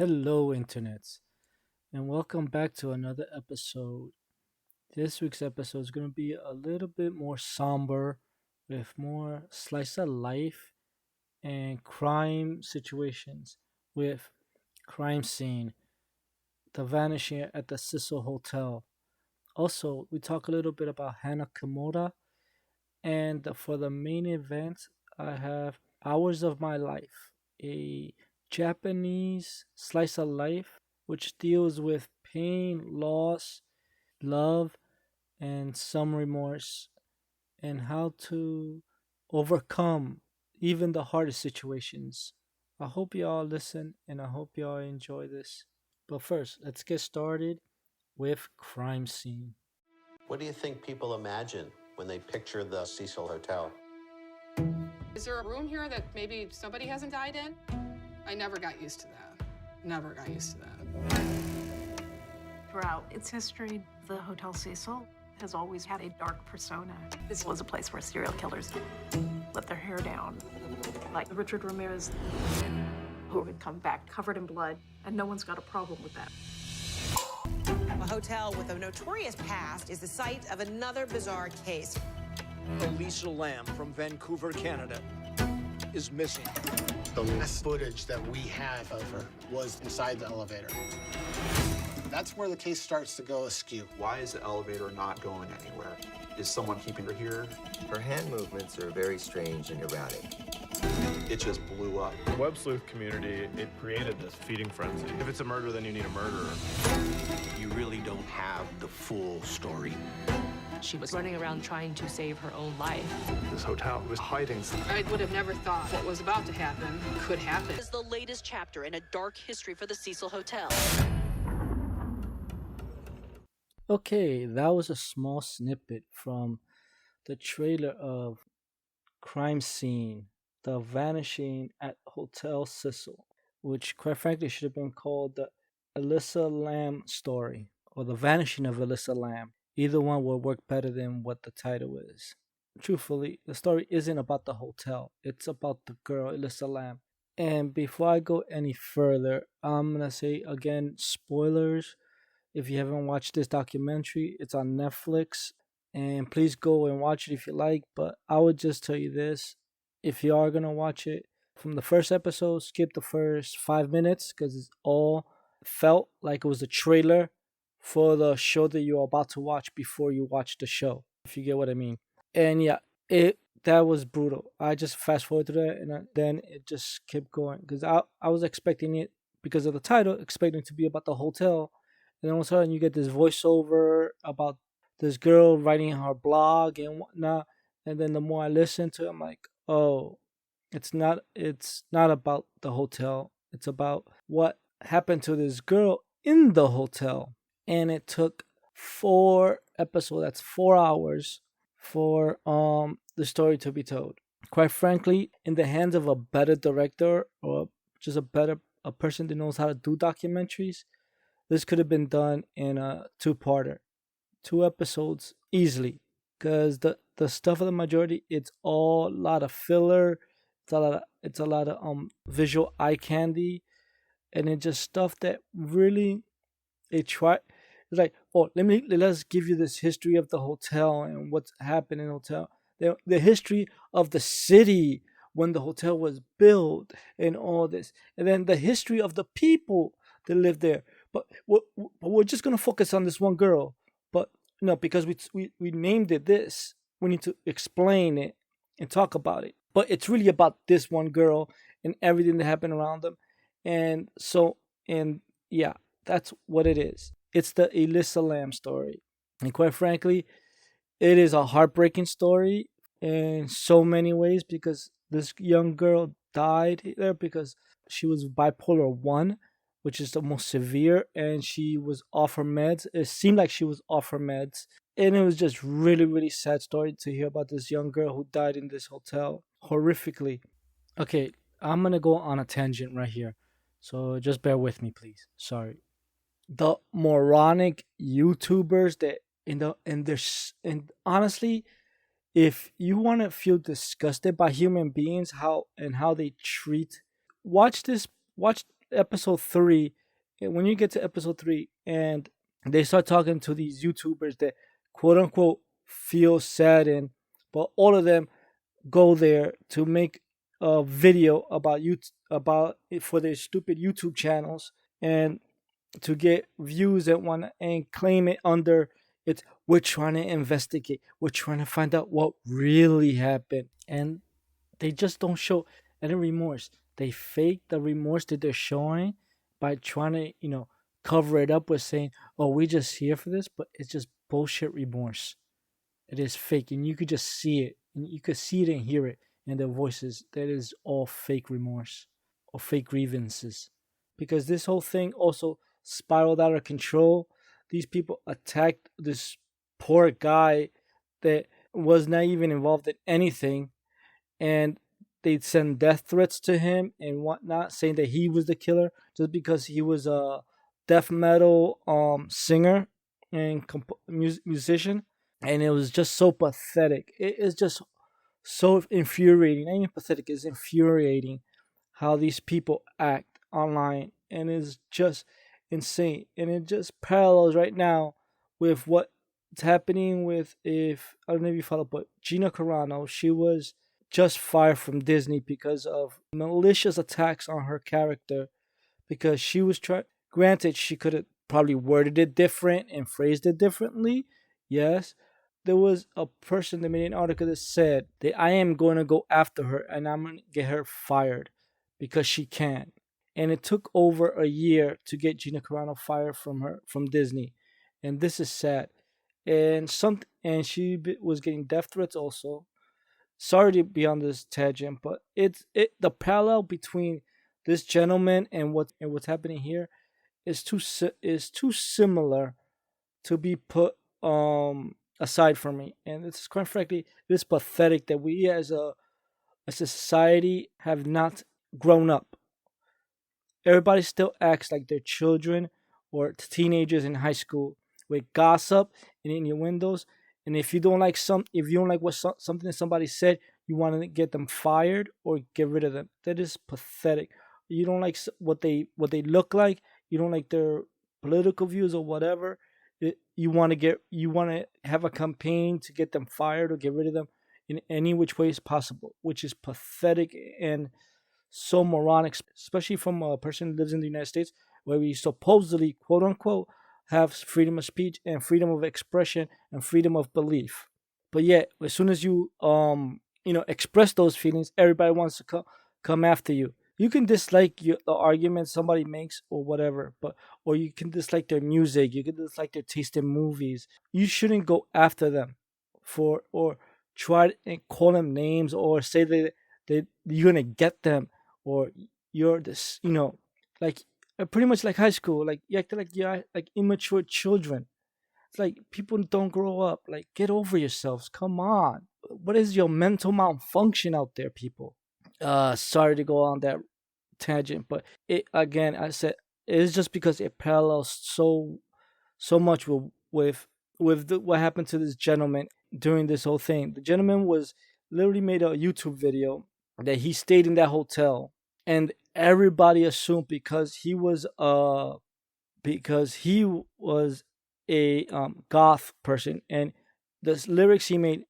Hello, internets, and welcome back to another episode. This week's episode is going to be a little bit more somber with more slice of life and crime situations with crime scene, the vanishing at the Cecil Hotel. Also, we talk a little bit about Hana Kimura, and for the main event, I have Hours of My Life, a Japanese slice of life which deals with pain, loss, love, and some remorse, and how to overcome even the hardest situations. I hope y'all listen and I hope y'all enjoy this. But first, let's get started with Crime Scene. What do you think people imagine when they picture the Cecil Hotel? Is there a room here that maybe somebody hasn't died in? I never got used to that. Never got used to that. Throughout its history, the Hotel Cecil has always had a dark persona. This was a place where serial killers let their hair down, like Richard Ramirez, who would come back covered in blood, and no one's got a problem with that. A hotel with a notorious past is the site of another bizarre case. Elisa Lamb from Vancouver, Canada, is missing. The last footage that we have of her was inside the elevator. That's where the case starts to go askew. Why is the elevator not going anywhere? Is someone keeping her here? Her hand movements are very strange and erratic. It just blew up. The web sleuth community, it created this feeding frenzy. If it's a murder, then you need a murderer. You really don't have the full story. She was running around trying to save her own life. This hotel was hiding something. I would have never thought what was about to happen could happen. This is the latest chapter in a dark history for the Cecil Hotel. Okay, that was a small snippet from the trailer of Crime Scene, The Vanishing at Hotel Cecil, which quite frankly should have been called the Alyssa Lamb story or The Vanishing of Alyssa Lamb. Either one will work better than what the title is. Truthfully, the story isn't about the hotel. It's about the girl, Alyssa Lamb. And before I go any further, I'm going to say again, spoilers. If you haven't watched this documentary, it's on Netflix. And please go and watch it if you like. But I would just tell you this. If you are going to watch it, from the first episode, skip the first 5 minutes because it's all felt like it was a trailer for the show that you're about to watch before you watch the show, if you get what I mean. And yeah, that was brutal. I just fast forward to that, and then it just kept going because I was expecting it because of the title, expecting it to be about the hotel, and then all of a sudden you get this voiceover about this girl writing her blog and whatnot. And then the more I listen to it, I'm like, oh, it's not about the hotel. It's about what happened to this girl in the hotel. And it took 4 episodes, that's 4 hours, for the story to be told. Quite frankly, in the hands of a better director or just a person that knows how to do documentaries, this could have been done in a 2-parter, 2 episodes easily. Because the stuff of the majority, it's all a lot of filler, it's a lot of visual eye candy, and it's just stuff that really it's like, oh, let's give you this history of the hotel and what's happened in the hotel. The history of the city when the hotel was built and all this. And then the history of the people that lived there. But we're just going to focus on this one girl. But no, because we named it this, we need to explain it and talk about it. But it's really about this one girl and everything that happened around them. And yeah, that's what it is. It's the Alyssa Lamb story. And quite frankly, it is a heartbreaking story in so many ways because this young girl died there because she was bipolar 1, which is the most severe, and she was off her meds. It seemed like she was off her meds. And it was just really, really sad story to hear about this young girl who died in this hotel horrifically. Okay, I'm going to go on a tangent right here. So just bear with me, please. Sorry. The moronic YouTubers that and honestly, if you want to feel disgusted by human beings, how they treat, watch episode 3, when you get to episode 3 and they start talking to these YouTubers that quote unquote feel saddened, but all of them go there to make a video about about it for their stupid YouTube channels and to get views and claim it under it's we're trying to investigate, we're trying to find out what really happened, and they just don't show any remorse. They fake the remorse that they're showing by trying to cover it up with saying, oh, we just here for this, but it's just bullshit remorse. It is fake, and you could just see it, and you could see it and hear it in their voices. That is all fake remorse or fake grievances, because this whole thing also spiraled out of control. These people attacked this poor guy that was not even involved in anything, and they'd send death threats to him and whatnot, saying that he was the killer just because he was a death metal singer and musician. And it was just so pathetic. It is just so infuriating. Not even pathetic, it's infuriating how these people act online. And it's just insane. And it just parallels right now with what's happening with, if I don't know if you follow, but Gina Carano, she was just fired from Disney because of malicious attacks on her character, because she was granted, she could have probably worded it different and phrased it differently. Yes, there was a person that made an article that said that I am going to go after her and I'm going to get her fired because she can. And it took over a year to get Gina Carano fired from Disney. And this is sad. And she was getting death threats also. Sorry to be on this tangent, but the parallel between this gentleman and what's happening here is too similar to be put aside from me. And it's quite frankly, it's pathetic that we as a society have not grown up. Everybody still acts like they're children or teenagers in high school with gossip and in your windows. And if you don't like something that somebody said, you want to get them fired or get rid of them. That is pathetic. You don't like what they look like. You don't like their political views or whatever. You want to have a campaign to get them fired or get rid of them in any which way is possible, which is pathetic and so moronic, especially from a person who lives in the United States, where we supposedly, quote unquote, have freedom of speech and freedom of expression and freedom of belief. But yet, as soon as you express those feelings, everybody wants to come after you. You can dislike the argument somebody makes or whatever, or you can dislike their music, you can dislike their taste in movies. You shouldn't go after them or try and call them names or say that you're gonna get them or you're this, like pretty much like high school. Like you act like you're like immature children. It's like people don't grow up. Like get over yourselves. Come on. What is your mental malfunction out there, people? Sorry to go on that tangent, but I said it's just because it parallels so much with what happened to this gentleman during this whole thing. The gentleman was literally made a YouTube video that he stayed in that hotel, and everybody assumed because he was a goth person, and the lyrics he made,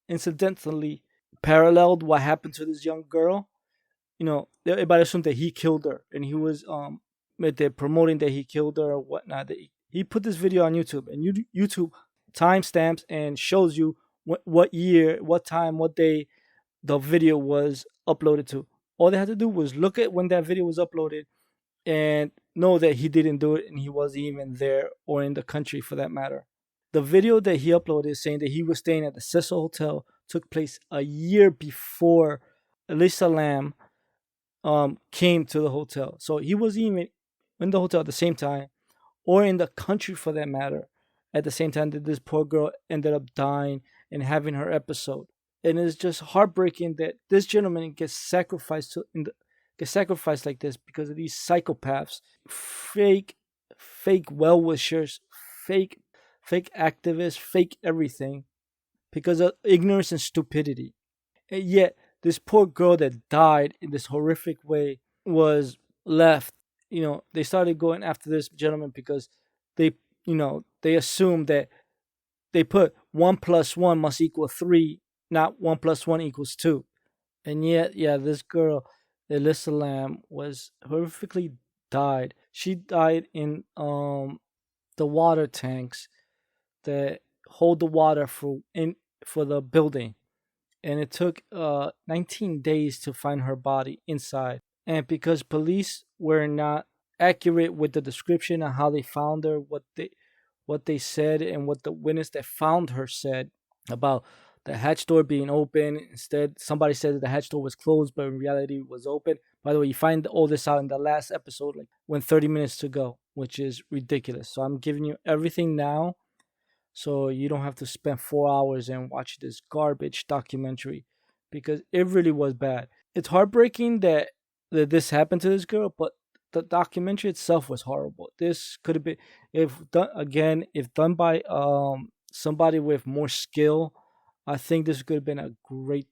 incidentally paralleled what happened to this young girl. Everybody assumed that he killed her, and he was they're promoting that he killed her or whatnot. He put this video on YouTube, and YouTube timestamps and shows you what year, what time, what day the video was uploaded to. All they had to do was look at when that video was uploaded and know that he didn't do it and he wasn't even there or in the country for that matter. The video that he uploaded saying that he was staying at the Cecil Hotel took place a year before Elisa Lam came to the hotel. So he wasn't even in the hotel at the same time or in the country for that matter at the same time that this poor girl ended up dying and having her episode. And it's just heartbreaking that this gentleman gets sacrificed like this because of these psychopaths, fake well-wishers, fake activists, fake everything, because of ignorance and stupidity. And yet, this poor girl that died in this horrific way was left they started going after this gentleman because they, they assumed that they put 1 plus 1 must equal 3, not 1 plus 1 equals 2. And yet, yeah, this girl, Elisa Lam, was horrifically died. She died in the water tanks that hold the water for the building, and it took 19 days to find her body inside. And because police were not accurate with the description of how they found her, what they said, and what the witness that found her said about the hatch door being open. Instead, somebody said that the hatch door was closed, but in reality it was open. By the way, you find all this out in the last episode, like when 30 minutes to go, which is ridiculous. So I'm giving you everything now, so you don't have to spend 4 hours and watch this garbage documentary, because it really was bad. It's heartbreaking that this happened to this girl, but the documentary itself was horrible. This could have been, if done by somebody with more skill, I think this could have been a great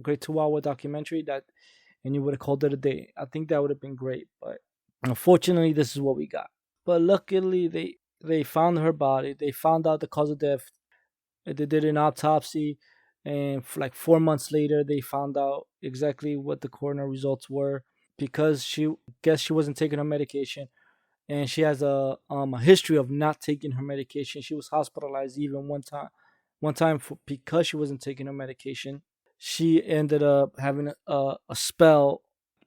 great 2 hour documentary and you would have called it a day. I think that would have been great, but unfortunately, this is what we got. But luckily, they found her body. They found out the cause of death. They did an autopsy, and like 4 months later, they found out exactly what the coroner results were, because she wasn't taking her medication, and she has a history of not taking her medication. She was hospitalized even one time because she wasn't taking her medication. She ended up having a spell.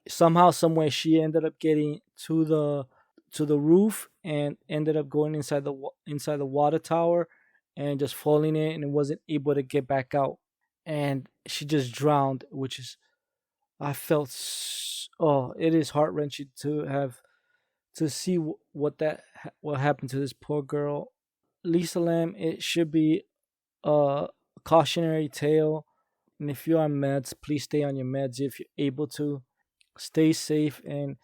Somehow, some way, she ended up getting to the roof and ended up going inside the water tower and just falling in, and wasn't able to get back out. And she just drowned, which is, I felt, it is heart wrenching to see what happened to this poor girl. Lisa Lam, it should be a cautionary tale. And if you're on meds, please stay on your meds if you're able to. Stay safe and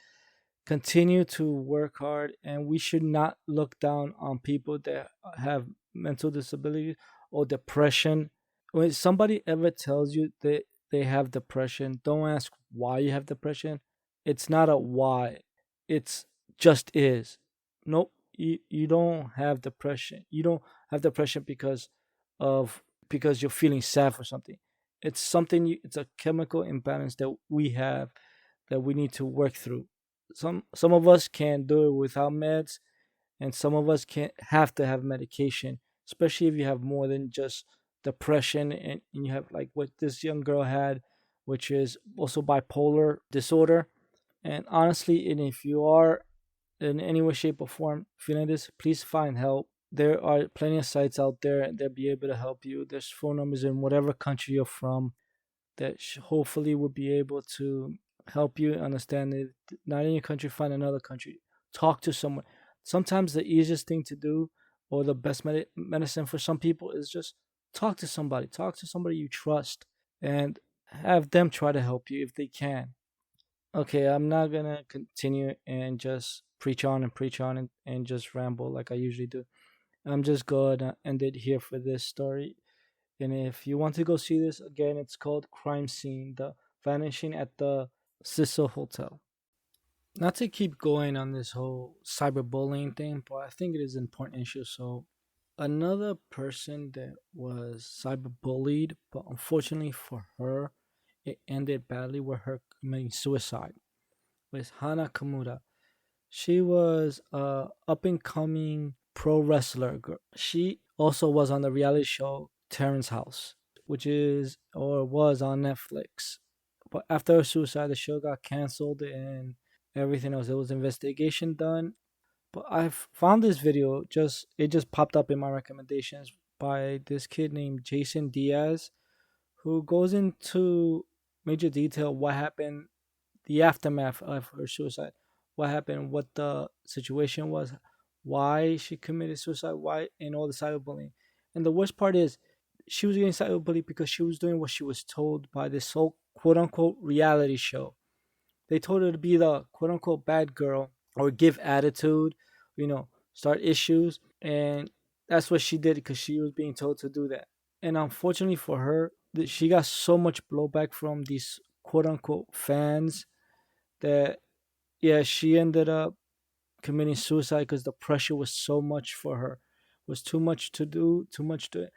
continue to work hard. And we should not look down on people that have mental disabilities or depression. When somebody ever tells you that they have depression, don't ask why you have depression. It's not a why. It's just is. Nope, you don't have depression. You don't have depression because you're feeling sad for something. It's a chemical imbalance that we have, that we need to work through. Some of us can't do it without meds, and some of us can't have to have medication, especially if you have more than just depression, and you have like what this young girl had, which is also bipolar disorder. And honestly, and if you are in any way, shape, or form feeling this, please find help. There are plenty of sites out there and they'll be able to help you. There's phone numbers in whatever country you're from that hopefully will be able to help you understand it. Not in your country, find another country. Talk to someone. Sometimes the easiest thing to do, or the best medicine for some people, is just talk to somebody. Talk to somebody you trust and have them try to help you if they can. Okay, I'm not going to continue and just preach on and just ramble like I usually do. I'm just going to end it here for this story. And if you want to go see this again, it's called Crime Scene, The Vanishing at the Cecil Hotel. Not to keep going on this whole cyberbullying thing, but I think it is an important issue. So, another person that was cyberbullied, but unfortunately for her, it ended badly with her committing suicide, was Hana Kamura. She was a up and coming pro wrestler girl. She also was on the reality show Terrence House, which is or was on Netflix. But after her suicide, the show got canceled and everything else. There was investigation done. But I found this video, it just popped up in my recommendations, by this kid named Jason Diaz, who goes into major detail what happened, the aftermath of her suicide, what happened, what the situation was, why she committed suicide, why, and all the cyberbullying. And the worst part is, she was getting cyberbullied because she was doing what she was told by this whole quote unquote reality show. They told her to be the quote unquote bad girl or give attitude, start issues. And that's what she did because she was being told to do that. And unfortunately for her, she got so much blowback from these quote unquote fans that Yeah, she ended up committing suicide because the pressure was so much for her. It was too much to do, too much to.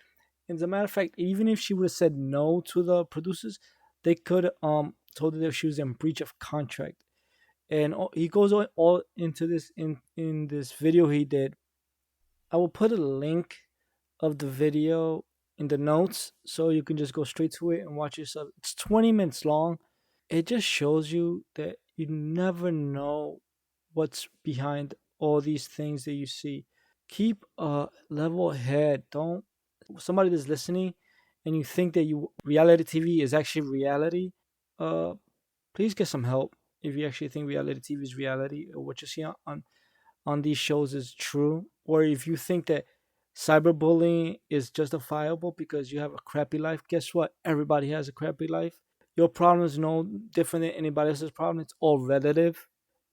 And as a matter of fact, even if she would have said no to the producers, they could told her that she was in breach of contract. And he goes all into this in this video he did. I will put a link of the video in the notes so you can just go straight to it and watch yourself. It's 20 minutes long. It just shows you that you never know what's behind all these things that you see. Keep a level head. Don't somebody that's listening and you think that you reality TV is actually reality. Uh, please get some help if you actually think reality TV is reality or what you see on these shows is true, or if you think that cyberbullying is justifiable because you have a crappy life. Guess what? Everybody has a crappy life. Your problem is no different than anybody else's problem. It's all relative,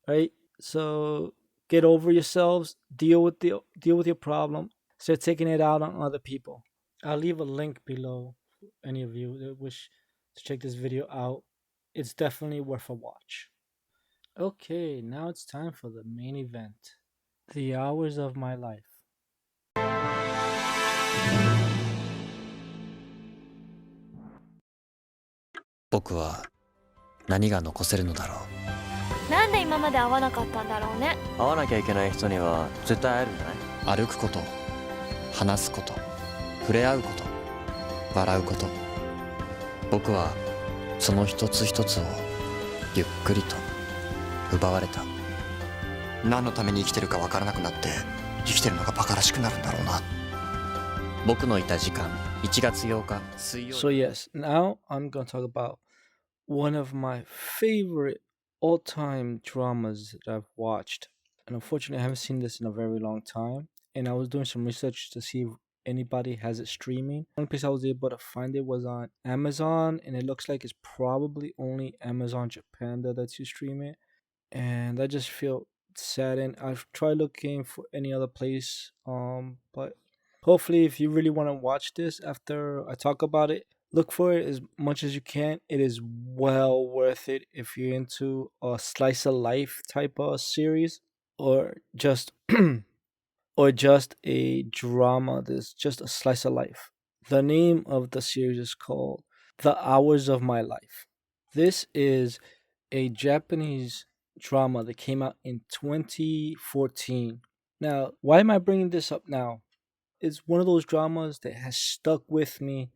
right? So get over yourselves. Deal with your problem. Start taking it out on other people. I'll leave a link below for any of you that wish to check this video out. It's definitely worth a watch. Okay, now it's time for the main event. The hours of my life. 僕は何が残せるのだろう。なんで今まで会わなかったんだろうね。会わなきゃいけない人には絶対会えるんじゃない？歩くこと、話すこと、触れ合うこと、笑うこと。僕はその一つ一つをゆっくりと奪われた。何のために生きてるか分からなくなって生きてるのがバカらしくなるんだろうな。僕のいた時間、1月8日水曜日。 So yes, now I'm gonna talk about one of my favorite all-time dramas that I've watched. And unfortunately, I haven't seen this in a very long time. And I was doing some research to see if anybody has it streaming. The only place I was able to find it was on Amazon, and it looks like it's probably only Amazon Japan that lets you stream it. And I just feel saddened. I've tried looking for any other place, but hopefully, if you really want to watch this after I talk about it, look for it as much as you can. It is well worth it if you're into a slice of life type of series, or just or just a drama that's just a slice of life. The name of the series is called The Hours of My Life. This is a Japanese drama that came out in 2014. Now, why am I bringing this up now? It's one of those dramas that has stuck with me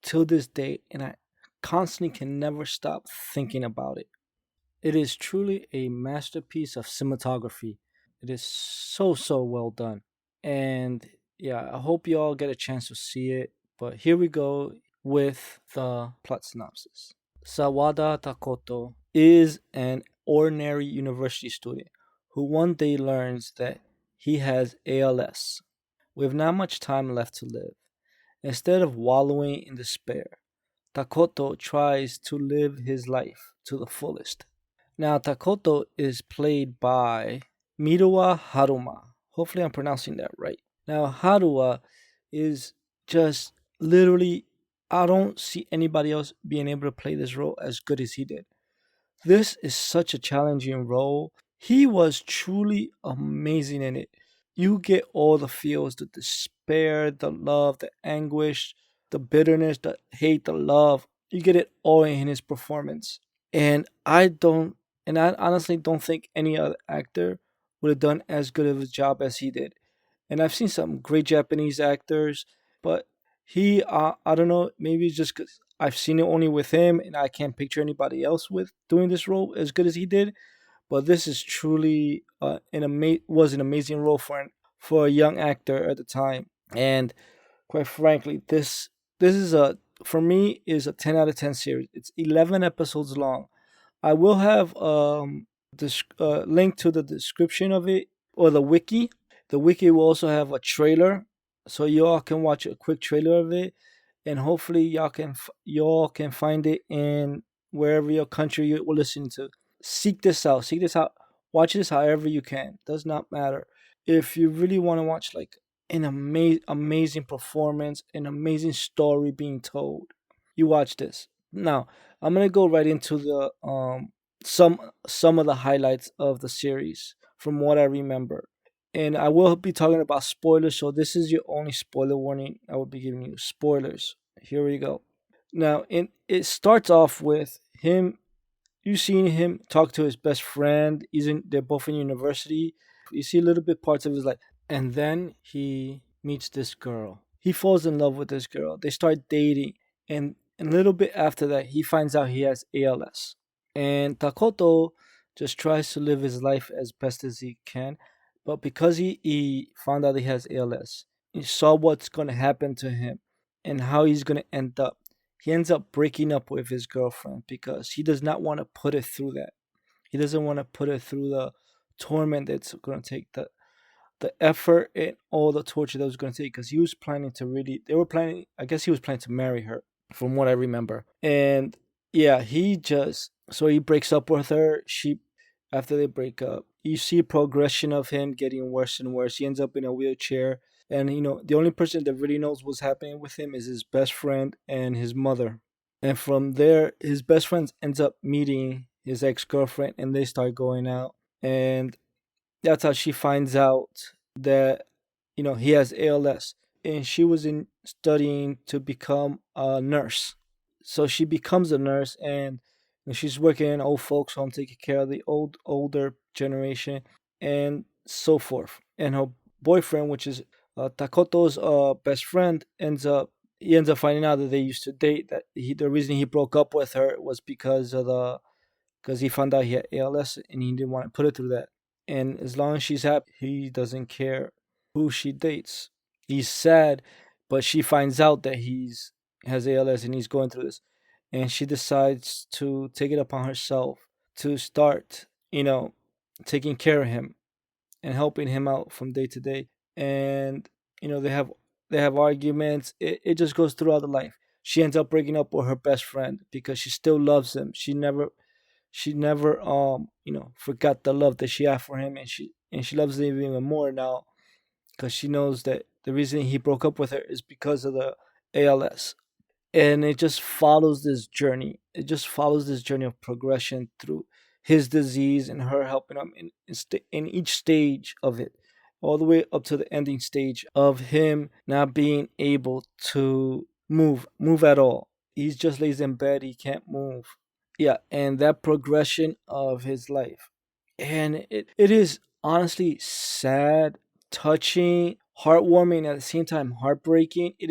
till this day, and I constantly can never stop thinking about it. It is truly a masterpiece of cinematography. It is so well done. And yeah, I hope you all get a chance to see it. But here we go with the plot synopsis. Sawada Takoto is an ordinary university student who one day learns that he has ALS. With not much time left to live, instead of wallowing in despair, Takoto tries to live his life to the fullest. Now, Takoto is played by Miruwa Haruma. Hopefully I'm pronouncing that right. Now, Haruma is just literally, I don't see anybody else being able to play this role as good as he did. This is such a challenging role. He was truly amazing in it. You get all the feels, the despair, the love, the anguish, the bitterness, the hate, the love. You get it all in his performance. And I honestly don't think any other actor would have done as good of a job as he did. And I've seen some great Japanese actors, but he, I don't know, maybe it's just because I've seen it only with him and I can't picture anybody else with doing this role as good as he did. But this is truly was an amazing role for a young actor at the time. And quite frankly, this is for me is a 10 out of 10 series. It's 11 episodes long. I will have this link to the description of it, or the wiki. The wiki will also have a trailer, so you all can watch a quick trailer of it, and hopefully y'all can find it in wherever your country you will listen to. Seek this out. Watch this however you can. Does not matter. If you really want to watch like an amazing performance, an amazing story being told, you watch this. Now, I'm gonna go right into the some of the highlights of the series from what I remember. And I will be talking about spoilers, so this is your only spoiler warning. I will be giving you spoilers. Here we go. Now, it starts off with him. You seen him talk to his best friend. They're both in university. You see a little bit parts of his life, and then he meets this girl. He falls in love with this girl. They start dating, and a little bit after that, he finds out he has ALS. And Takoto just tries to live his life as best as he can, but because he found out he has ALS, he saw what's going to happen to him and how he's going to end up. He ends up breaking up with his girlfriend because he does not want to put it through that. He doesn't want to put it through the torment that's going to take, the effort and all the torture that was going to take, because he was planning to really, they were planning, I guess he was planning to marry her from what I remember. And yeah, so he breaks up with her. After they break up, you see a progression of him getting worse and worse. He ends up in a wheelchair. And, the only person that really knows what's happening with him is his best friend and his mother. And from there, his best friend ends up meeting his ex-girlfriend, and they start going out. And that's how she finds out that, he has ALS. And she was studying to become a nurse. So she becomes a nurse, and she's working in old folks' home, taking care of the older generation, and so forth. And her boyfriend, which is Takoto's best friend, ends up finding out that they used to date. That the reason he broke up with her was because he found out he had ALS and he didn't want to put it through that. And as long as she's happy, he doesn't care who she dates. He's sad, but she finds out that has ALS and he's going through this, and she decides to take it upon herself to start, taking care of him and helping him out from day to day. And they have arguments. It just goes throughout the life. She ends up breaking up with her best friend because she still loves him. She never forgot the love that she had for him, and she loves him even more now because she knows that the reason he broke up with her is because of the ALS. And it just follows this journey. It just follows this journey of progression through his disease and her helping him in each stage of it, all the way up to the ending stage of him not being able to move at all. He just lays in bed. He can't move. Yeah, and that progression of his life. And it is honestly sad, touching, heartwarming, at the same time heartbreaking. It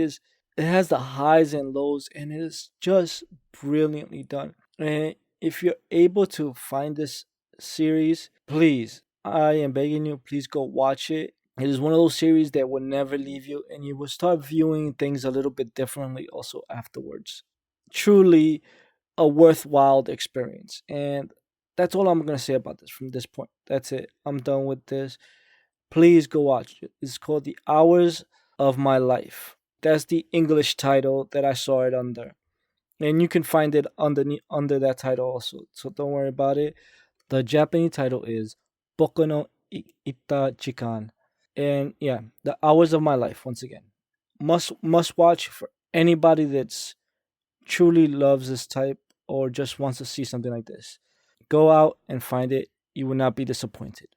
has the highs and lows, and it is just brilliantly done. And if you're able to find this series, please, I am begging you, please go watch it. It is one of those series that will never leave you, and you will start viewing things a little bit differently also afterwards. Truly a worthwhile experience. And that's all I'm going to say about this from this point. That's it. I'm done with this. Please go watch it. It's called The Hours of My Life. That's the English title that I saw it under. And you can find it under that title also. So don't worry about it. The Japanese title is Boku no Ita Jikan. And yeah, The Hours of My Life, once again. Must watch for anybody that's truly loves this type or just wants to see something like this. Go out and find it. You will not be disappointed.